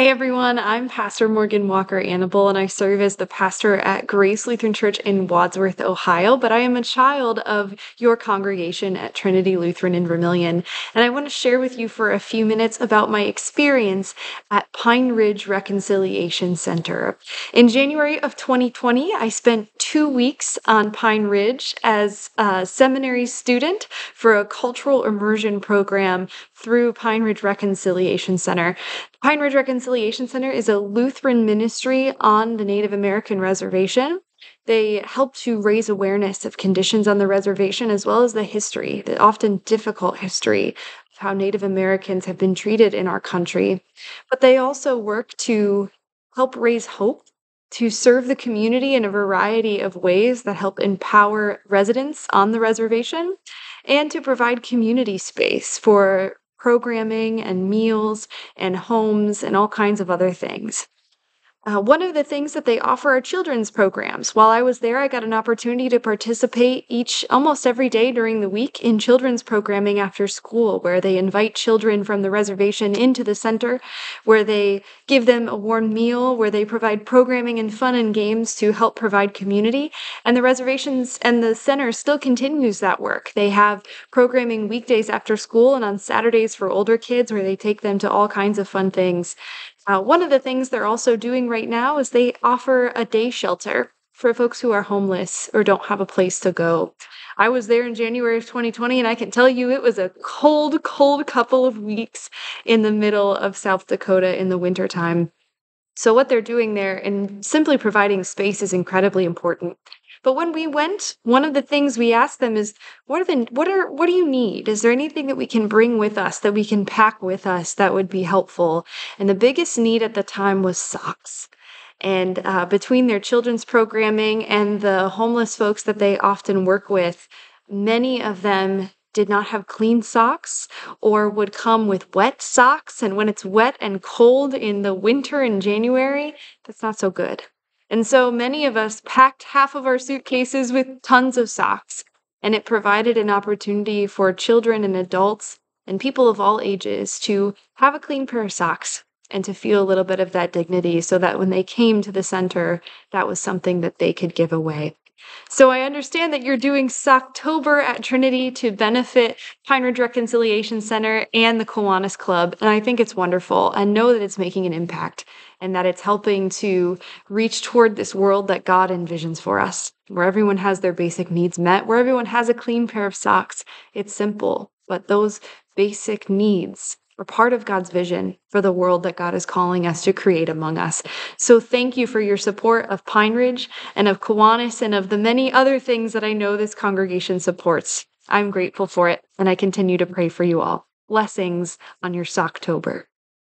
Hey everyone, I'm Pastor Morgan Walker Annable, and I serve as the pastor at Grace Lutheran Church in Wadsworth, Ohio. But I am a child of your congregation at Trinity Lutheran in Vermilion, and I want to share with you for a few minutes about my experience at Pine Ridge Reconciliation Center. In January of 2020, I spent 2 weeks on Pine Ridge as a seminary student for a cultural immersion program through Pine Ridge Reconciliation Center. Pine Ridge Reconciliation Center is a Lutheran ministry on the Native American reservation. They help to raise awareness of conditions on the reservation as well as the history, the often difficult history of how Native Americans have been treated in our country. But they also work to help raise hope, to serve the community in a variety of ways that help empower residents on the reservation, and to provide community space for programming and meals and homes and all kinds of other things. One of the things that they offer are children's programs. While I was there, I got an opportunity to participate almost every day during the week in children's programming after school, where they invite children from the reservation into the center, where they give them a warm meal, where they provide programming and fun and games to help provide community. And the reservations and the center still continues that work. They have programming weekdays after school and on Saturdays for older kids, where they take them to all kinds of fun things. One of the things they're also doing right now is they offer a day shelter for folks who are homeless or don't have a place to go. I was there in January of 2020, and I can tell you it was a cold, cold couple of weeks in the middle of South Dakota in the wintertime. So what they're doing there and simply providing space is incredibly important. But when we went, one of the things we asked them is, what do you need? Is there anything that we can bring with us, that we can pack with us that would be helpful? And the biggest need at the time was socks. And between their children's programming and the homeless folks that they often work with, many of them did not have clean socks or would come with wet socks. And when it's wet and cold in the winter in January, that's not so good. And so many of us packed half of our suitcases with tons of socks, and it provided an opportunity for children and adults and people of all ages to have a clean pair of socks and to feel a little bit of that dignity so that when they came to the center, that was something that they could give away. So I understand that you're doing Socktober at Trinity to benefit Pine Ridge Reconciliation Center and the Kiwanis Club, and I think it's wonderful, and know that it's making an impact and that it's helping to reach toward this world that God envisions for us, where everyone has their basic needs met, where everyone has a clean pair of socks. It's simple, but those basic needs are part of God's vision for the world that God is calling us to create among us. So thank you for your support of Pine Ridge and of Kiwanis and of the many other things that I know this congregation supports. I'm grateful for it, and I continue to pray for you all. Blessings on your Socktober.